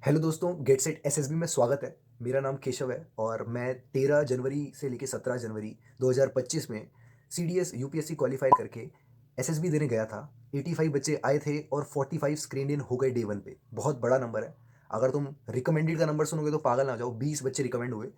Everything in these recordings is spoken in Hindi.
हेलो दोस्तों, गेट सेट एसएसबी में स्वागत है। मेरा नाम केशव है और मैं 13 जनवरी से लेके 17 जनवरी 2025 में सीडीएस यूपीएससी क्वालीफाई करके एसएसबी देने गया था। 85 बच्चे आए थे और 45 स्क्रीन इन हो गए डे वन पे। बहुत बड़ा नंबर है। अगर तुम रिकमेंडेड का नंबर सुनोगे तो पागल ना हो जाओ। 20 बच्चे रिकमेंड हुए।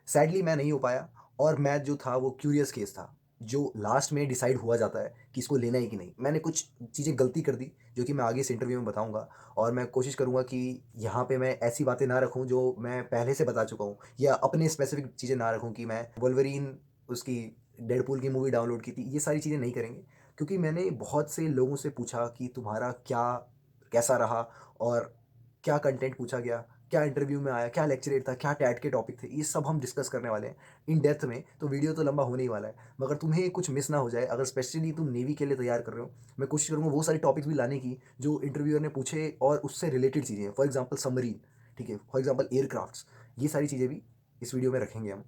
सैडली मैं नहीं हो पाया और मैथ जो था वो क्यूरियस केस था, जो लास्ट में डिसाइड हुआ जाता है कि इसको लेना है कि नहीं। मैंने कुछ चीज़ें गलती कर दी जो कि मैं आगे इस इंटरव्यू में बताऊंगा, और मैं कोशिश करूंगा कि यहाँ पे मैं ऐसी बातें ना रखूँ जो मैं पहले से बता चुका हूँ, या अपने स्पेसिफिक चीज़ें ना रखूँ कि मैं वोल्वरीन उसकी डेडपूल की मूवी डाउनलोड की थी। ये सारी चीज़ें नहीं करेंगे, क्योंकि मैंने बहुत से लोगों से पूछा कि तुम्हारा क्या कैसा रहा, और क्या कंटेंट पूछा गया, क्या इंटरव्यू में आया, क्या लेक्चरेट था, क्या टैट के टॉपिक थे। ये सब हम डिस्कस करने वाले हैं इन डेप्थ में। तो वीडियो तो लंबा होने ही वाला है, मगर तुम्हें कुछ मिस ना हो जाए। अगर स्पेशली तुम नेवी के लिए तैयार कर रहे हो, मैं कोशिश करूँगा वो सारे टॉपिक्स भी लाने की जो इंटरव्यूअर ने पूछे और उससे रिलेटेड चीज़ें हैं। फॉर एग्जांपल समरीन, ठीक है, फॉर एग्जांपल एयरक्राफ्ट्स। ये सारी चीज़ें भी इस वीडियो में रखेंगे हम।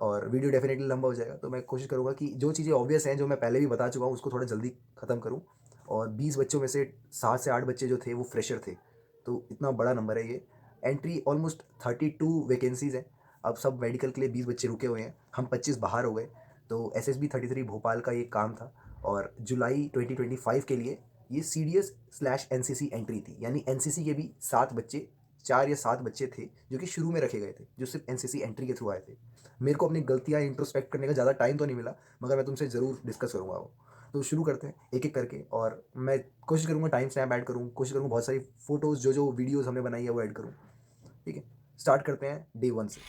और वीडियो डेफिनेटली लंबा हो जाएगा, तो मैं कोशिश करूँगा कि जो चीज़ें ऑब्वियस हैं, जो मैं पहले भी बता चुका हूँ, उसको थोड़ा जल्दी ख़त्म करूँ। और 20 बच्चों में से 7 से 8 बच्चे जो थे वो फ्रेशर थे। तो इतना बड़ा नंबर है ये। एंट्री ऑलमोस्ट 32 वैकेंसीज़ हैं। अब सब मेडिकल के लिए 20 बच्चे रुके हुए हैं, हम 25 बाहर हो गए। तो एसएसबी 33 भोपाल का ये काम था। और जुलाई 2025 के लिए ये सीडीएस स्लैश एनसीसी एंट्री थी, यानी एनसीसी के भी 7 बच्चे, 4 या 7 बच्चे थे जो कि शुरू में रखे गए थे, जो सिर्फ एनसीसी एंट्री के थ्रू आए थे। मेरे को अपनी गलतियाँ इंट्रोस्पेक्ट करने का ज़्यादा टाइम तो नहीं मिला, मगर मैं तुमसे ज़रूर डिस्कस करूँगा वो। तो शुरू करते हैं एक एक करके, और मैं कोशिश करूँगा टाइम स्नैप ऐड करूँ, कोशिश करूँगा बहुत सारी फोटोज़ जो जो वीडियोज़ हमने बनाई है वो ऐड करूँ। ठीक है, स्टार्ट करते हैं डे वन से।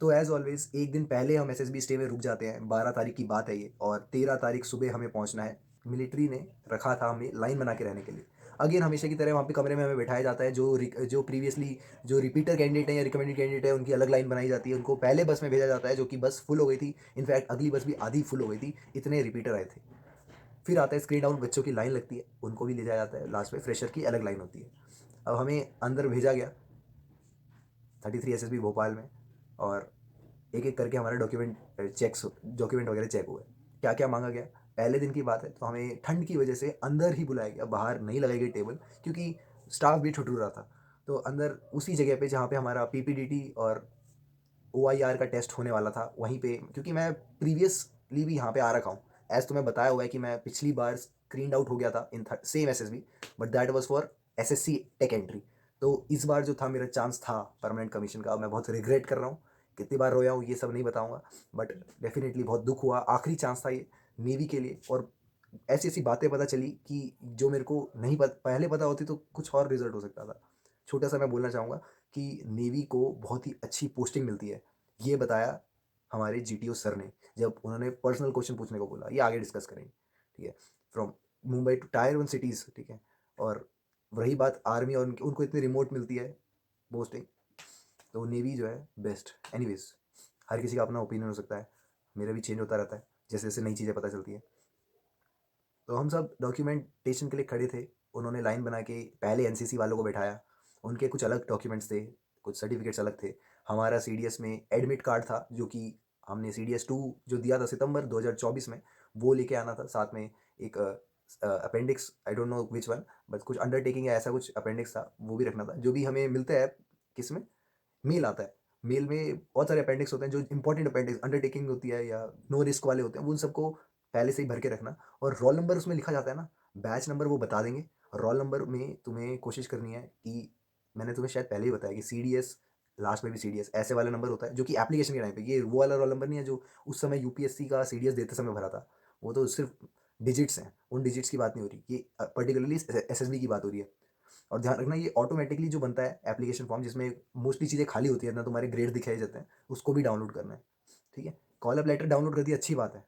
तो एज़ ऑलवेज़ एक दिन पहले हम एसएसबी स्टे में रुक जाते हैं। 12 तारीख की बात है ये, और 13 तारीख सुबह हमें पहुंचना है। मिलिट्री ने रखा था हमें लाइन बना के रहने के लिए। अगेन हमेशा की तरह वहाँ पे कमरे में हमें बैठाया जाता है। जो प्रीवियसली जो रिपीटर कैंडिडेट है या रिकमेंडेड कैंडिडेट है, उनकी अलग लाइन बनाई जाती है। उनको पहले बस में भेजा जाता है, जो कि बस फुल हो गई थी। इनफैक्ट अगली बस भी आधी फुल हो गई थी, इतने रिपीटर आए थे। फिर आता है स्क्रीन आउट, बच्चों की लाइन लगती है, उनको भी ले जाया जाता है। लास्ट में फ्रेशर की अलग लाइन होती है। अब हमें अंदर भेजा गया 33 एसएसबी भोपाल में, और एक एक करके हमारे डॉक्यूमेंट वगैरह चेक हुए। क्या क्या मांगा गया। पहले दिन की बात है तो हमें ठंड की वजह से अंदर ही बुलाया गया, बाहर नहीं लगाई गई टेबल, क्योंकि स्टाफ भी ठुठुर रहा था। तो अंदर उसी जगह पे जहाँ पे हमारा पीपीडीटी और ओआईआर का टेस्ट होने वाला था, वहीं पे, क्योंकि मैं प्रीवियसली भी यहाँ पे आ रखा हूँ। एज तुम्हें बताया हुआ है कि मैं पिछली बार स्क्रीन आउट हो गया था in same SSB, but that was for SSC tech entry. तो इस बार जो था मेरा चांस था परमानेंट कमीशन का। मैं बहुत रिग्रेट कर रहा हूँ। कितनी बार रोया हूँ ये सब नहीं बताऊँगा, बट डेफिनेटली बहुत दुख हुआ। आखिरी चांस था ये नेवी के लिए, और ऐसी ऐसी बातें पता चली कि जो मेरे को नहीं पहले पता होती तो कुछ और रिजल्ट हो सकता था। छोटा सा मैं बोलना चाहूँगा कि नेवी को बहुत ही अच्छी पोस्टिंग मिलती है। ये बताया हमारे जीटीओ सर ने, जब उन्होंने पर्सनल क्वेश्चन पूछने को बोला। ये आगे डिस्कस करेंगे, ठीक है। From Mumbai to tier one cities, ठीक है। और रही बात आर्मी, और उनको इतनी रिमोट मिलती है पोस्टिंग, तो नेवी जो है बेस्ट। एनीवेज, हर किसी का अपना ओपिनियन हो सकता है। मेरा भी चेंज होता रहता है जैसे जैसे नई चीज़ें पता चलती है। तो हम सब डॉक्यूमेंटेशन के लिए खड़े थे। उन्होंने लाइन बना के पहले एनसीसी वालों को बैठाया। उनके कुछ अलग डॉक्यूमेंट्स थे, कुछ सर्टिफिकेट्स अलग थे। हमारा सीडीएस में एडमिट कार्ड था, जो कि हमने सीडीएस टू जो दिया था सितंबर 2024 में, वो लेके आना था। साथ में एक appendix, I don't know which one, but कुछ अंडरटेकिंग या ऐसा कुछ अपेंडिक्स था, वो भी रखना था। जो भी हमें मिलता है, किस में मेल आता है, मेल में बहुत सारे अपेंडिक्स होते हैं। जो इंपॉर्टेंट अपेंडिक्स अंडरटेकिंग होती है या नो रिस्क वाले होते हैं, उन सबको पहले से ही भर के रखना। और रोल नंबर उसमें लिखा जाता है ना, बैच नंबर वो बता देंगे। रोल नंबर में तुम्हें कोशिश करनी है कि, मैंने तुम्हें शायद पहले ही बताया कि सीडीएस लास्ट में भी सीडीएस ऐसे वाला नंबर होता है, जो कि एप्लीकेशन के टाइम पे, ये वो वाला रोल नंबर नहीं है जो उस समय यूपीएससी का सीडीएस देते समय भरा था। वो तो सिर्फ डिजिट्स हैं, उन डिजिट्स की बात नहीं हो रही। ये पर्टिकुलरली एसएसबी की बात हो रही है। और ध्यान रखना, ये ऑटोमेटिकली जो बनता है एप्लीकेशन फॉर्म, जिसमें मोस्टली चीज़ें खाली होती है ना, तुम्हारे ग्रेड दिखाए जाते हैं, उसको भी डाउनलोड करना है। ठीक है, कॉल अप लेटर डाउनलोड कर दिया, अच्छी बात है,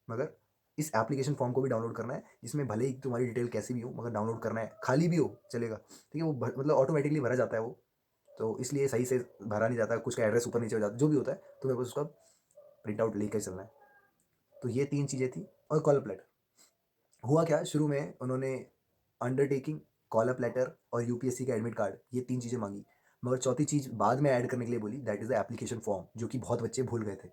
मगर इस एप्लीकेशन फॉर्म को भी डाउनलोड करना है, जिसमें भले ही तुम्हारी डिटेल कैसी भी हो, मगर डाउनलोड करना है। खाली भी हो चलेगा, ठीक है। वो मतलब ऑटोमेटिकली भरा जाता है वो, तो इसलिए सही से भरा नहीं जाता, कुछ का एड्रेस ऊपर नीचे हो जाता है, जो भी होता है, तुम्हें बस उसका प्रिंट आउट लेकर चलना है। तो ये 3 चीज़ें थी। और कॉल अप लेटर हुआ क्या, शुरू में उन्होंने अंडरटेकिंग, कॉल अप लेटर और यूपीएससी का एडमिट कार्ड, ये 3 चीज़ें मांगी। मगर चौथी चीज़ बाद में ऐड करने के लिए बोली, that is the application form, जो कि बहुत बच्चे भूल गए थे।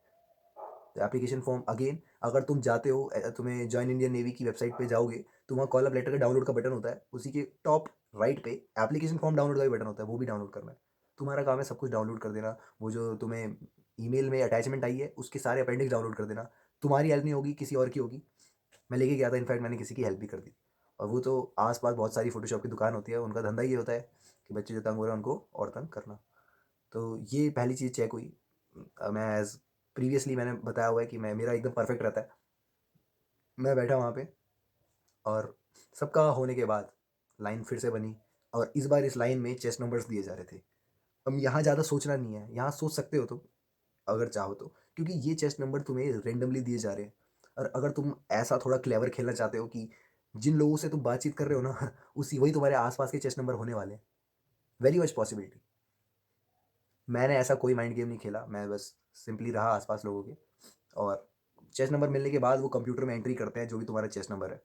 तो एप्लीकेशन फॉर्म अगेन, अगर तुम जाते हो, तुम्हें जॉइन इंडियन नेवी की वेबसाइट पे जाओगे, तो वहाँ कॉल अप लेटर का डाउनलोड का बटन होता है, उसी के टॉप राइट पे एप्लीकेशन फॉर्म डाउनलोड का भी बटन होता है, वो भी डाउनलोड करना है। तुम्हारा काम है सब कुछ डाउनलोड कर देना। वो जो तुम्हें ईमेल में अटैचमेंट आई है उसके सारे अपेंडिक्स डाउनलोड कर देना। तुम्हारी हेल्प नहीं होगी, किसी और की होगी। मैं लेके गया था, इनफैक्ट मैंने किसी की हेल्प भी कर दी। और वो तो आस-पास बहुत सारी फ़ोटोशॉप की दुकान होती है, उनका धंधा ये होता है कि बच्चे जो तंग हो रहे हैं उनको और तंग करना। तो ये पहली चीज़ चेक हुई। मैं एज़ प्रीवियसली मैंने बताया हुआ है कि मैं मेरा एकदम परफेक्ट रहता है। मैं बैठा वहाँ पे और सबका होने के बाद लाइन फिर से बनी और इस बार इस लाइन में चेस्ट नंबर्स दिए जा रहे थे। अब यहाँ ज़्यादा सोचना नहीं है, यहाँ सोच सकते हो तुम अगर चाहो तो, क्योंकि ये चेस्ट नंबर तुम्हें रैंडमली दिए जा रहे हैं। और अगर तुम ऐसा थोड़ा क्लेवर खेलना चाहते हो कि जिन लोगों से तुम बातचीत कर रहे हो ना उसी वही तुम्हारे आस-पास के चेस्ट नंबर होने वाले हैं। Very much possibility. मैंने ऐसा कोई माइंड गेम नहीं खेला, मैं बस सिंपली रहा आस-पास लोगों के। और चेस्ट नंबर मिलने के बाद वो कंप्यूटर में एंट्री करते हैं जो भी तुम्हारा चेस्ट नंबर है।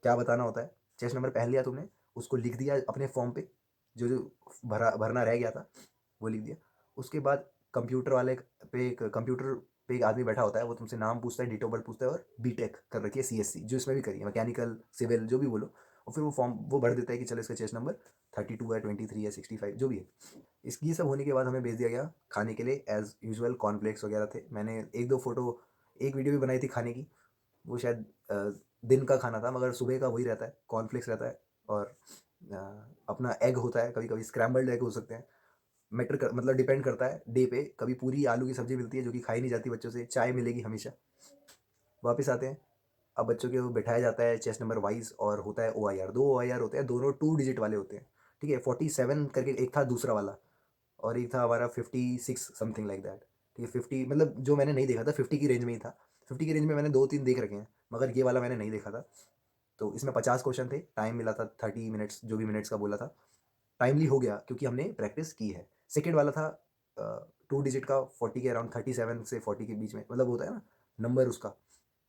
क्या बताना होता है, चेस्ट नंबर पहन लिया तुमने, उसको लिख दिया अपने फॉर्म पे, जो भरना रह गया था वो लिख दिया। उसके बाद कंप्यूटर वाले पे एक कंप्यूटर पे एक आदमी बैठा होता है, वो तुमसे नाम पूछता है, डेट ऑफ बर्थ पूछता है और बीटेक कर रखी है सीएससी, जो इसमें भी करी है, मैकेनिकल सिविल जो भी बोलो। और फिर वो फॉर्म वो भर देता है कि चलो इसका चेस्ट नंबर 32 है, 23 है, 65 जो भी है। इस ये सब होने के बाद हमें भेज दिया गया खाने के लिए। एज़ यूजुअल कॉर्नफ्लेक्स वगैरह थे। मैंने एक दो फ़ोटो, एक वीडियो भी बनाई थी खाने की। वो शायद दिन का खाना था, मगर सुबह का वही रहता है, कॉर्नफ्लेक्स रहता है। और अ, अपना एग होता है, कभी कभी स्क्रैम्बल्ड एग हो सकते हैं। मैटर कर मतलब डिपेंड करता है डे पे। कभी पूरी आलू की सब्जी मिलती है जो कि खाई नहीं जाती बच्चों से, चाय मिलेगी हमेशा। वापस आते हैं। अब बच्चों को बिठाया जाता है चेस्ट नंबर वाइज और होता है OIR। 2 OIR होते हैं, दोनों 2 डिजिट वाले होते हैं। ठीक है, 47 करके एक था दूसरा वाला, और एक था हमारा 56 समथिंग लाइक दैट। ठीक है, 50 मतलब जो मैंने नहीं देखा था 50 की रेंज में ही था। 50 की रेंज में मैंने 2-3 देख रखे हैं, मगर ये वाला मैंने नहीं देखा था। तो इसमें 50 क्वेश्चन थे, टाइम मिला था 30 मिनट्स, जो भी मिनट्स का बोला था। टाइमली हो गया क्योंकि हमने प्रैक्टिस की है। सेकंड वाला था 2 डिजिट का, 40 के अराउंड, 37 से 40 के बीच में, मतलब होता है ना नंबर उसका,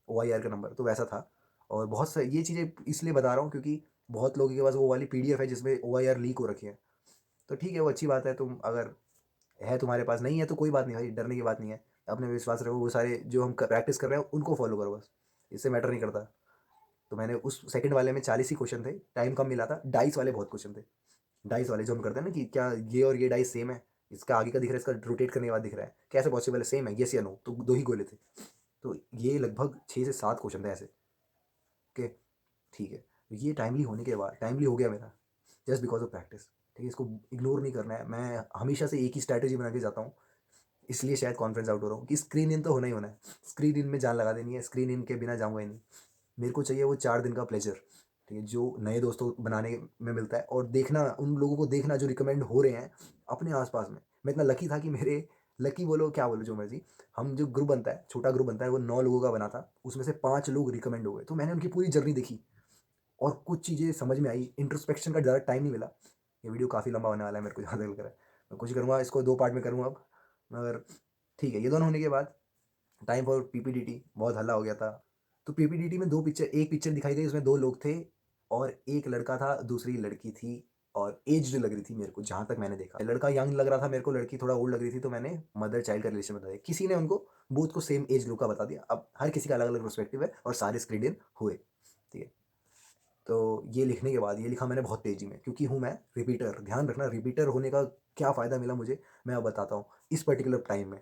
OIR का नंबर, तो वैसा था। और बहुत सा ये चीज़ें इसलिए बता रहा हूँ क्योंकि बहुत लोगों के पास वो वाली PDF है जिसमें OIR लीक हो रखी है। तो ठीक है, वो अच्छी बात है। तुम अगर है तुम्हारे पास, नहीं है तो कोई बात नहीं भाई, डरने की बात नहीं है। अपने विश्वास रखो, वो सारे जो हम प्रैक्टिस कर रहे हैं उनको फॉलो करो बस, इससे मैटर नहीं करता। तो मैंने उस सेकंड वाले में 40 ही क्वेश्चन थे, टाइम कम मिला था। डाइस वाले बहुत क्वेश्चन थे। डाइस वाले जो हम करते हैं ना कि क्या ये और ये डाइस सेम है, इसका आगे का दिख रहा है, इसका रोटेट करने के बाद दिख रहा है, कैसे पॉसिबल है, सेम है, येस या नो, तो 2 ही गोले थे। तो ये लगभग 6 से 7 क्वेश्चन थे ऐसे। ओके, ठीक है। तो ये टाइमली होने के बाद, टाइमली हो गया मेरा जस्ट बिकॉज ऑफ प्रैक्टिस। ठीक है, इसको इग्नोर नहीं करना है। मैं हमेशा से एक ही स्ट्रैटेजी बना के जाता हूँ, इसलिए शायद कॉन्फ्रेंस आउट हो रहा हूँ कि स्क्रीन इन तो होना ही होना है। स्क्रीन इन में जान लगा देनी है, स्क्रीन इन के बिना जाऊँगा ही नहीं। मेरे को चाहिए वो 4 दिन का प्लेजर, ठीक है, जो नए दोस्तों बनाने में मिलता है, और देखना उन लोगों को, देखना जो रिकमेंड हो रहे हैं अपने आस-पास में। मैं इतना लकी था कि मेरे, लकी बोलो क्या बोलो जो मर्ज़ी, हम जो ग्रुप बनता है, छोटा ग्रुप बनता है, वो 9 लोगों का बना था, उसमें से 5 लोग रिकमेंड हो गए। तो मैंने उनकी पूरी जर्नी देखी और कुछ चीज़ें समझ में आई। इंट्रोस्पेक्शन का ज़्यादा टाइम नहीं मिला। ये वीडियो काफ़ी लंबा होने वाला है, मेरे को जहाँ तक लग रहा है। मैं कोशिश करूँगा इसको 2 पार्ट में करूँ अब, मगर ठीक है। ये दोनों होने के बाद टाइम फॉर PPDT, बहुत हल्ला हो गया था। तो PPDT में 2 पिक्चर, एक पिक्चर दिखाई गई, उसमें 2 लोग थे और एक लड़का था, दूसरी लड़की थी। और एज्ड लग रही थी मेरे को, जहाँ तक मैंने देखा। लड़का यंग लग रहा था मेरे को, लड़की थोड़ा ओल्ड लग रही थी, तो मैंने मदर चाइल्ड का रिलेशन बता दिया। किसी ने उनको बोथ को सेम एज ग्रुप का बता दिया। अब हर किसी का अलग-अलग पर्सपेक्टिव है और सारे स्क्रीन इन हुए। ठीक है। तो ये लिखने के बाद, ये लिखा मैंने बहुत तेज़ी में क्योंकि हूँ मैं रिपीटर। ध्यान रखना, रिपीटर होने का क्या फ़ायदा मिला मुझे, मैं अब बताता हूँ। इस पर्टिकुलर टाइम में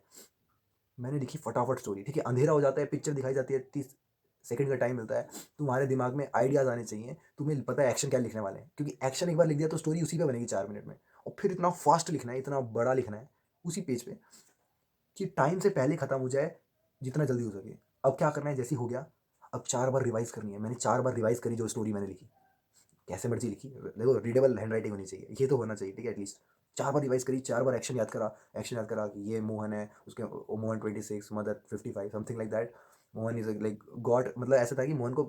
मैंने लिखी फटाफट स्टोरी। ठीक है, अंधेरा हो जाता है, पिक्चर दिखाई जाती है, 30 सेकंड का टाइम मिलता है। तुम्हारे दिमाग में आइडियाज़ आने चाहिए, तुम्हें पता है एक्शन क्या लिखने वाले हैं, क्योंकि एक्शन एक बार लिख दिया तो स्टोरी उसी पे बनेगी 4 मिनट में। और फिर इतना फास्ट लिखना है, इतना बड़ा लिखना है उसी पेज पे कि टाइम से पहले ख़त्म हो जाए जितना जल्दी हो सके। अब क्या करना है, जैसे ही हो गया, अब 4 बार रिवाइज़ करनी है। मैंने 4 बार रिवाइज़ करी जो स्टोरी मैंने लिखी। कैसे मर्ज़ी लिखी, देखो रीडेबल हैंडराइटिंग होनी चाहिए, ये तो होना चाहिए, ठीक है एटलीस्ट। 4 बार रिवाइज़ करी, 4 बार एक्शन याद करा। एक्शन याद करा कि ये मोहन है, उसके Mohan 26, mother 55, something like that. Mohan is like God, मतलब ऐसा था कि मोहन को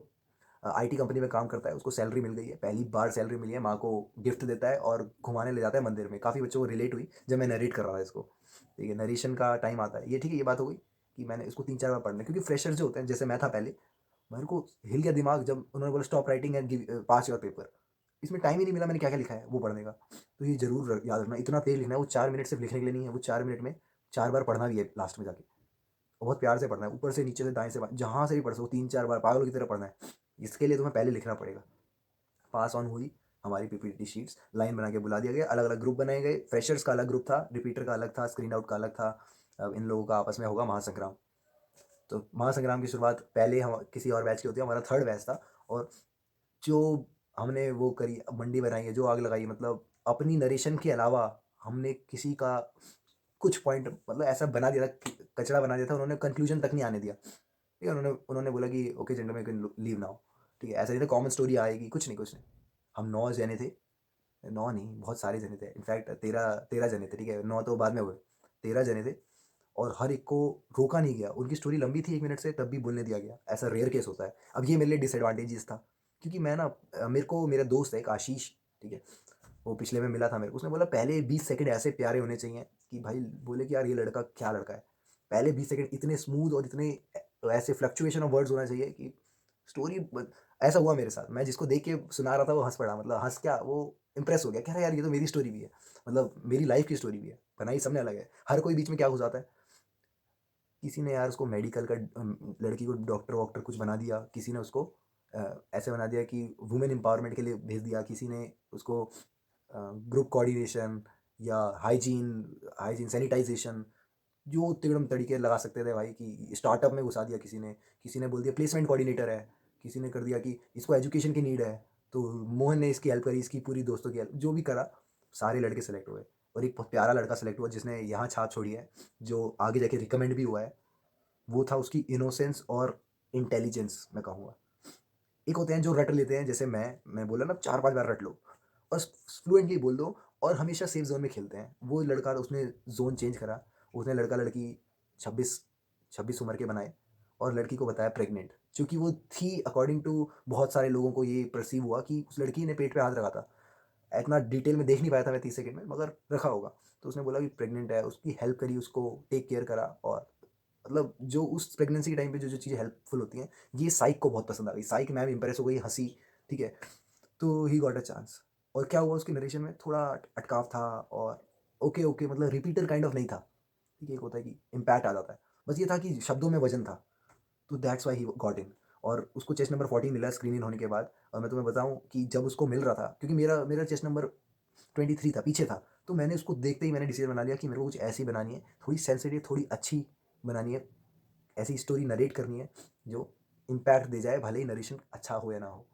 IT कंपनी में काम करता है, उसको सैलरी मिल गई है, पहली बार सैलरी मिली है, माँ को गिफ्ट देता है और घुमाने ले जाता है मंदिर में। काफ़ी बच्चों को रिलेट हुई जब मैं नरेट कर रहा था इसको। ठीक है, नरेशन का टाइम आता है ये, ठीक है, ये बात हो गई कि मैंने इसको 3-4 बार पढ़ना है, क्योंकि फ्रेशर्स जो होते हैं, जैसे मैं था पहले, मेरे को हिल गया दिमाग जब उन्होंने बोला stop writing and give pass your paper. इसमें टाइम ही नहीं मिला मैंने क्या क्या लिखा है वो पढ़ने का। तो ये जरूर याद रखना, इतना तेज लिखना है। वो 4 मिनट सिर्फ लिखने के लिए नहीं है, वो 4 मिनट में 4 बार पढ़ना भी है लास्ट में जाके। बहुत प्यार से पढ़ना है, ऊपर से नीचे से दाएं से बाएं, जहाँ से भी पढ़ सको 3-4 बार पागलों की तरह पढ़ना है। इसके लिए तुम्हें पहले लिखना पड़ेगा। पास ऑन हुई, हमारी पीपीटी शीट्स लाइन बना के बुला दिया गया, अलग अलग ग्रुप बनाए गए, फ्रेशर्स का अलग ग्रुप था, रिपीटर का अलग था, स्क्रीन आउट का अलग था। अब इन लोगों का आपस में होगा महासंग्राम। तो महासंग्राम की शुरुआत पहले हम किसी और बैच की होती है, हमारा थर्ड बैच था। और जो हमने वो करी, मंडी बनाई है, जो आग लगाई, मतलब अपनी नरेशन के अलावा हमने किसी का कुछ पॉइंट मतलब ऐसा बना दिया था, कचरा बना दिया था, उन्होंने कंक्लूजन तक नहीं आने दिया। ठीक है, उन्होंने उन्होंने बोला कि okay gentleman you can leave now. ठीक है, ऐसा नहीं था कॉमन स्टोरी आएगी, कुछ नहीं कुछ नहीं। हम 9 जने थे, 9 नहीं बहुत सारे जने थे, इनफैक्ट 13 जने थे। ठीक है, 9 तो बाद में हुए, 13 जने थे। और हर एक को रोका नहीं गया, उनकी स्टोरी लंबी थी 1 मिनट से, तब भी बोलने दिया गया। ऐसा रेयर केस होता है। अब ये मेरे लिए डिसएडवांटेजेस था, क्योंकि मैं ना मेरे को मेरा दोस्त है एक आशीष, ठीक है, वो पिछले में मिला था मेरे को, उसने बोला पहले 20 सेकंड ऐसे प्यारे होने चाहिए कि भाई बोले कि यार ये लड़का क्या लड़का है। पहले 20 सेकंड इतने स्मूथ और इतने ऐसे फ्लक्चुएशन ऑफ वर्ड्स होना चाहिए कि स्टोरी। ऐसा हुआ मेरे साथ, मैं जिसको देख के सुना रहा था वो हंस पड़ा, मतलब हंस क्या, वो इंप्रेस हो गया, कह रहा यार ये तो मेरी स्टोरी भी है, मतलब मेरी लाइफ की स्टोरी भी है, बनाई सबने अलग है। हर कोई बीच में क्या घुस आता है, किसी ने यार उसको मेडिकल का लड़की को डॉक्टर वॉक्टर कुछ बना दिया, किसी ने उसको ऐसे बना दिया कि वुमेन एम्पावरमेंट के लिए भेज दिया, किसी ने उसको ग्रुप कोऑर्डिनेशन या हाइजीन हाइजीन सैनिटाइजेशन, जो तिगड़म तरीके लगा सकते थे भाई, कि स्टार्टअप में घुसा दिया, किसी ने बोल दिया प्लेसमेंट कोऑर्डिनेटर है, किसी ने कर दिया कि इसको एजुकेशन की नीड है, तो मोहन ने इसकी हेल्प करी, इसकी पूरी दोस्तों की हेल्प, जो भी करा, सारे लड़के सेलेक्ट हुए। और एक बहुत प्यारा लड़का सेलेक्ट हुआ जिसने यहाँ छाप छोड़ी है, जो आगे जाके रिकमेंड भी हुआ है। वो था उसकी इनोसेंस और इंटेलिजेंस, मैं कहूँगा। एक होते हैं जो रट लेते हैं, जैसे मैं बोला ना 4-5 बार रट लो और फ्लुएंटली बोल दो, और हमेशा सेफ जोन में खेलते हैं। वो लड़का, उसने जोन चेंज करा, उसने लड़का लड़की 26 26 उम्र के बनाए, और लड़की को बताया प्रेग्नेंट, क्योंकि वो थी अकॉर्डिंग टू बहुत सारे लोगों को ये परसीव हुआ कि उस लड़की ने पेट पे हाथ रखा था। इतना डिटेल में देख नहीं पाया था मैं 30 सेकंड में, मगर रखा होगा। तो उसने बोला कि प्रेग्नेंट है, उसकी हेल्प करी, उसको टेक केयर करा, और मतलब जो उस प्रेगनेंसी के टाइम पे जो जो चीज़ें हेल्पफुल होती हैं, ये साइक को बहुत पसंद आ गई। साइक मैम इंप्रेस हो गई, हंसी। ठीक है, तो ही गॉट अ चांस। और क्या हुआ, उसके नरेशन में थोड़ा अटकाव था, और ओके ओके मतलब रिपीटर काइंड ऑफ नहीं था। ठीक है, एक होता है कि इम्पैक्ट आ जाता है, बस ये था कि शब्दों में वजन था, तो that's why he got in. और उसको चेस्ट नंबर 14 मिला स्क्रीन इन होने के बाद। और मैं तुम्हें बताऊं कि जब उसको मिल रहा था, क्योंकि मेरा मेरा चेस्ट नंबर 23 था, पीछे था, तो मैंने उसको देखते ही मैंने डिसीजन बना लिया कि मेरे को कुछ ऐसी बनानी है, थोड़ी सेंसिटिव, थोड़ी अच्छी बनानी है, ऐसी स्टोरी नरेट करनी है जो इम्पैक्ट दे जाए, भले ही नरेशन अच्छा हो या ना हो।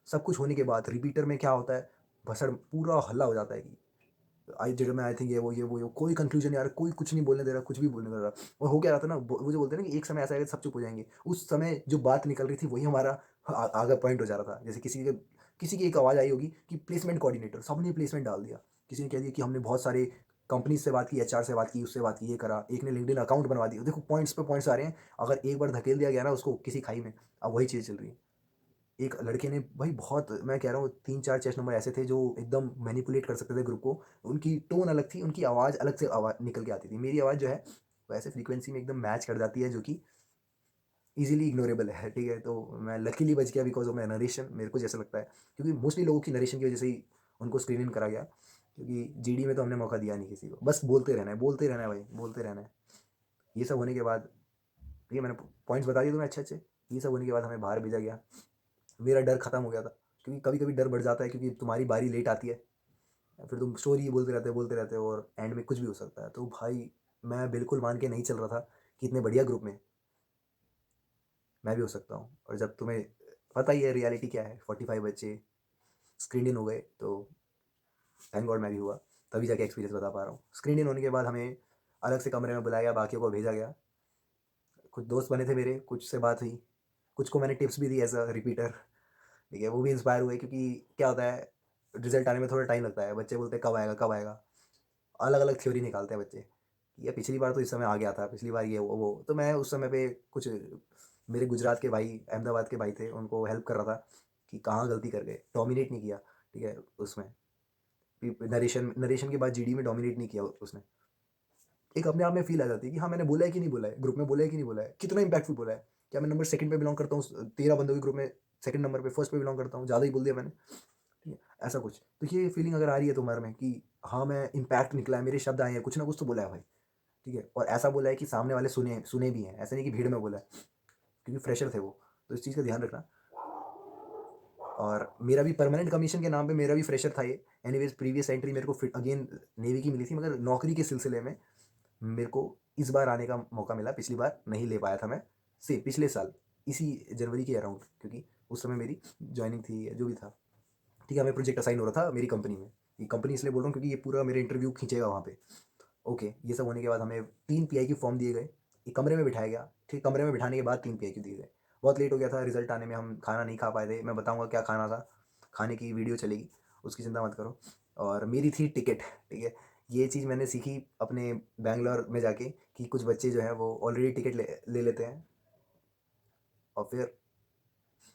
सब कुछ होने के बाद रिपीटर में क्या होता है, भसड़ पूरा हल्ला हो जाता है कि आई जेड में आई थिंक ये वो कोई कंक्लूजन यार, कोई कुछ नहीं बोलने दे रहा, कुछ भी बोलने दे रहा। और हो क्या रहा था ना, वो जो बोलते हैं ना कि एक समय ऐसा आएगा सब चुप हो जाएंगे, उस समय जो बात निकल रही थी वही हमारा आगे पॉइंट हो जा रहा था। जैसे किसी की एक आवाज़ आई होगी कि प्लेसमेंट कोऑर्डिनेटर, सबने प्लेसमेंट डाल दिया। किसी ने कह दिया कि हमने बहुत सारे कंपनी से बात की, एचआर से बात की, उससे बात की, ये करा, एक ने लिंक्डइन अकाउंट बनवा दिया। देखो पॉइंट्स पे पॉइंट्स आ रहे हैं, अगर एक बार धकेल दिया गया ना उसको किसी खाई में, अब वही चीज़ चल रही है। एक लड़के ने भाई, बहुत मैं कह रहा हूँ 3-4 चेस्ट नंबर ऐसे थे जो एकदम मैनिपुलेट कर सकते थे ग्रुप को। उनकी टोन अलग थी, उनकी आवाज़ अलग से आवाज़ निकल के आती थी। मेरी आवाज़ जो है वैसे फ्रीक्वेंसी में एकदम मैच कर जाती है, जो कि ईजिली इग्नोरेबल है। ठीक है, तो मैं लकीली बच गया बिकॉज ऑफ माई नरेशन, मेरे को जैसा लगता है, क्योंकि मोस्टली लोगों की नरेशन की वजह से ही उनको स्क्रीन इन करा गया। क्योंकि जीडी में तो हमने मौका दिया नहीं किसी को, बस बोलते रहना है, बोलते रहना है भाई, बोलते रहना है। ये सब होने के बाद, ये मैंने पॉइंट्स बता दिए तुम्हें अच्छे अच्छे। ये सब होने के बाद हमें बाहर भेजा गया। मेरा डर खत्म हो गया था, क्योंकि कभी कभी डर बढ़ जाता है, क्योंकि तुम्हारी बारी लेट आती है, फिर तुम स्टोरी बोलते रहते हो और एंड में कुछ भी हो सकता है। तो भाई मैं बिल्कुल मान के नहीं चल रहा था कि इतने बढ़िया ग्रुप में मैं भी हो सकता हूँ। और जब तुम्हें पता ही है रियलिटी क्या है, 45 बच्चे स्क्रीन इन हो गए, तो थैंक गॉड मैं भी हुआ, तभी जाके एक्सपीरियंस बता पा रहा हूँ। स्क्रीन इन होने के बाद हमें अलग से कमरे में बुलाया गया, बाकियों को भेजा गया। कुछ दोस्त बने थे मेरे, कुछ से बात हुई, कुछ को मैंने टिप्स भी दी एज अ रिपीटर। ठीक है, वो भी इंस्पायर हुए, क्योंकि क्या होता है, रिजल्ट आने में थोड़ा टाइम लगता है, बच्चे बोलते हैं कब आएगा कब आएगा, अलग अलग थ्योरी निकालते हैं बच्चे। ये पिछली बार तो इस समय आ गया था, पिछली बार ये वो। तो मैं उस समय पे कुछ मेरे गुजरात के भाई, अहमदाबाद के भाई थे, उनको हेल्प कर रहा था कि कहाँ गलती कर गए, डोमिनेट नहीं किया। ठीक है, उसमें नरेशन नरेशन के बाद जीडी में डोमिनेट नहीं किया उसने। एक अपने आप में फील आ जाती है कि हाँ मैंने बोला है कि नहीं बोला है, ग्रुप में बोला है कि नहीं बोला है, कितना इंपैक्टफुल बोला है, क्या मैं नंबर सेकंड पे बिलोंग करता हूँ 13 बंदों के ग्रुप में, सेकंड नंबर पे, फर्स्ट पे बिलोंग करता हूँ, ज़्यादा ही बोल दिया मैंने। ठीक है, ऐसा कुछ। तो ये फीलिंग अगर आ रही है तुम्हारे में कि हाँ मैं इम्पैक्ट निकला है, मेरे शब्द आए हैं, कुछ ना कुछ तो बोला है भाई। ठीक है, और ऐसा बोला है कि सामने वाले सुने सुने भी हैं, ऐसा नहीं कि भीड़ में बोला है, क्योंकि फ्रेशर थे वो। तो इस चीज़ का ध्यान रखना। और मेरा भी परमानेंट कमीशन के नाम पे मेरा भी फ्रेशर था ये। एनीवेज़ प्रीवियस एंट्री मेरे को फिर अगेन नेवी की मिली थी, मगर नौकरी के सिलसिले में मेरे को इस बार आने का मौका मिला। पिछली बार नहीं ले पाया था मैं, से पिछले साल इसी जनवरी के अराउंड, क्योंकि उस समय मेरी जॉइनिंग थी, जो भी था। ठीक है, हमें प्रोजेक्ट असाइन हो रहा था मेरी कंपनी में। ये कंपनी इसलिए बोल रहा हूँ क्योंकि ये पूरा मेरे इंटरव्यू खींचेगा वहाँ पे। ओके, ये सब होने के बाद हमें 3 पीआईक्यू फॉर्म दिए गए, एक कमरे में बिठाया गया। ठीक, कमरे में बिठाने के बाद 3 पीआईक्यू दिए गए। बहुत लेट हो गया था रिजल्ट आने में, हम खाना नहीं खा पाए थे। मैं बताऊँगा क्या खाना था, खाने की वीडियो चलेगी, उसकी चिंता मत करो। और मेरी थी टिकट। ठीक है, ये चीज़ मैंने सीखी अपने बैंगलोर में जाके कि कुछ बच्चे जो हैं वो ऑलरेडी टिकट ले ले लेते हैं, और फिर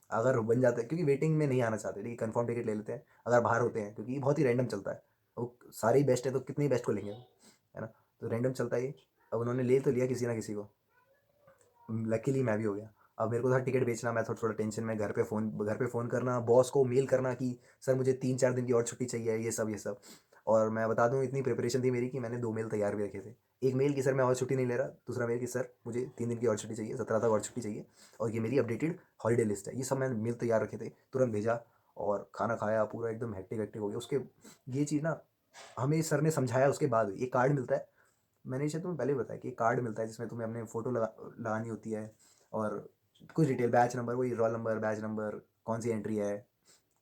अगर बन जाता है, क्योंकि वेटिंग में नहीं आना चाहते, लेकिन कंफर्म टिकट ले लेते हैं अगर बाहर होते हैं, क्योंकि ये बहुत ही रैंडम चलता है। वो सारे ही बेस्ट है तो कितने ही बेस्ट को लेंगे वो, है ना। तो रैंडम चलता है ये। अब उन्होंने ले तो लिया किसी ना किसी को, लकीली मैं भी हो गया। अब मेरे को था टिकट बेचना, मैं थोड़ा थोड़ा टेंशन में, घर पे फ़ोन करना, बॉस को मेल करना कि सर मुझे 3-4 दिन की और छुट्टी चाहिए, ये सब। और मैं बता दूँ, इतनी प्रिपरेशन थी मेरी कि मैंने 2 मेल तैयार भी रखे थे। एक मेल कि सर मैं और छुट्टी नहीं ले रहा, दूसरा मेल कि सर मुझे 3 दिन की और छुट्टी चाहिए, 17 तक और छुट्टी चाहिए, और ये मेरी अपडेटेड हॉलीडे लिस्ट है। ये सब मैंने मेल तैयार रखे थे, तुरंत भेजा और खाना खाया, पूरा एकदम हेक्टिक हेक्टिक हो गया। उसके ये चीज़ ना हमें सर ने समझाया, उसके बाद ये कार्ड मिलता है। मैंने शायद तुम्हें पहले भी बताया कि एक कार्ड मिलता है जिसमें तुम्हें अपने फ़ोटो लगानी होती है, और कुछ डिटेल, बैच नंबर, वही रोल नंबर, बैच नंबर, कौन सी एंट्री है,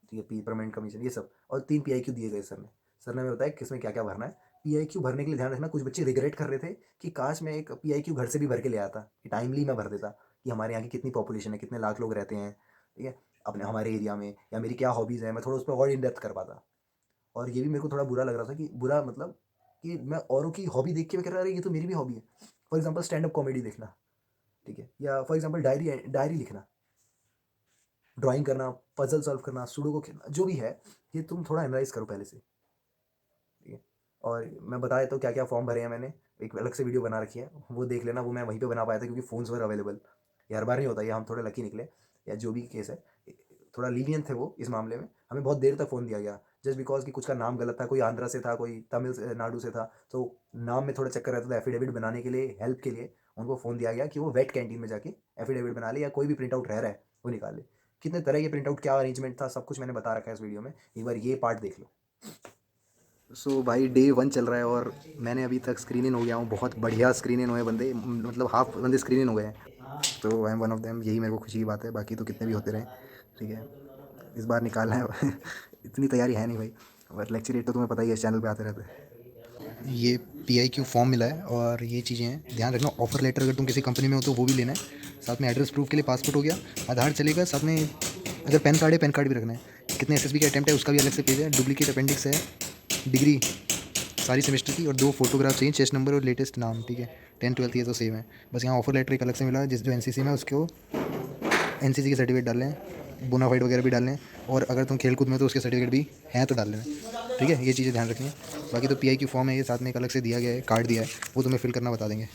ठीक है, परमानेंट कमीशन, ये सब। और 3 पीआईक्यू दिए गए सर ने। सर ने हमें बताया किसमें क्या क्या भरना है। पीआईक्यू भरने के लिए ध्यान रखना, कुछ बच्चे रिग्रेट कर रहे थे कि काश मैं एक पीआईक्यू घर से भी भर के ले आता, कि टाइमली मैं भर देता, कि हमारे यहाँ की कितनी पॉपुलेशन है, कितने लाख लोग रहते हैं, ठीक है, अपने हमारे एरिया में, या मेरी क्या हॉबीज़ हैं, मैं थोड़ा उस पर और इन डेप्थ कर पाता। और ये भी मेरे को थोड़ा बुरा लग रहा था, कि बुरा मतलब कि मैं औरों की हॉबी देख के मैं कह रहा, अरे ये तो मेरी भी हॉबी है। For example stand up comedy देखना, ठीक है, या फॉर एग्जाम्पल डायरी डायरी लिखना, ड्राइंग करना, पजल सॉल्व करना, सुडोको खेलना, जो भी है, ये तुम थोड़ा एनालाइज करो पहले से, ठीक है। और मैं बता देता हूँ क्या क्या फॉर्म भरे हैं मैंने, एक अलग से वीडियो बना रखी है, वो देख लेना। वो मैं वहीं पे बना पाया था क्योंकि फ़ोन्स वर अवेलेबल। ये हर बार नहीं होता, ये हम थोड़े लकी निकले, या जो भी केस है, थोड़ा लीनियंट थे वो इस मामले में। हमें बहुत देर तक फ़ोन दिया गया, जस्ट बिकॉज कि कुछ का नाम गलत था, कोई आंध्रा से था, कोई नाडु से था, तो नाम में थोड़ा चक्कर रहता था। एफिडेविट बनाने के लिए, हेल्प के लिए उनको फ़ोन दिया गया कि वो वेट कैंटीन में जाके एफिडेविट बना ले, या कोई भी प्रिंट आउट रह रहा है वो निकाल ले। कितने तरह के प्रिंट आउट, क्या अरेंजमेंट था, सब कुछ मैंने बता रखा है इस वीडियो में, एक बार ये पार्ट देख लो। सो भाई डे 1 चल रहा है और मैंने अभी तक स्क्रीन इन हो गया हूँ। बहुत बढ़िया स्क्रीन इन हुए बंदे, मतलब हाफ बंदे स्क्रीन इन हो गए हैं, तो I am one of them. यही मेरे को खुशी की बात है, बाकी तो कितने भी होते रहे, ठीक है, इस बार निकालना है। इतनी तैयारी है नहीं भाई, और लेक्चर रेट तो तुम्हें पता ही है, इस चैनल पे आते रहते हैं। ये पीआईक्यू फॉर्म मिला है, और ये चीज़ें हैं, ध्यान रखना। ऑफर लेटर अगर तुम किसी कंपनी में हो तो वो भी लेना है, साथ में एड्रेस प्रूफ के लिए पासपोर्ट हो गया, आधार चलेगा, साथ में अगर पैन कार्ड है पैन कार्ड भी रखना है। कितने एसएसबी का अटैम्प्ट है उसका भी अलग से पेज है, डुप्लीकेट अपेंडिक्स है, डिग्री सारी सेमेस्टर की, और 2 फोटोग्राफ चाहिए, चेस्ट नंबर और लेटेस्ट नाम, ठीक है। 10th 12th ये तो सेम है, बस यहाँ ऑफर लेटर एक अलग से मिला है, जिस जो एनसीसी में उसको एनसीसी के सर्टिफिकेट डाल लें, बोनाफाइड वगैरह भी डाल लें, और अगर तुम खेल कूद में हो तो उसके सर्टिफिकेट भी हैं तो डाल लेना, ठीक है। ये चीज़ें ध्यान रखनी है। बाकी तो पीआईक्यू फॉर्म है, ये साथ में एक अलग से दिया गया है, कार्ड दिया है, वो तुम्हें फिल करना बता देंगे।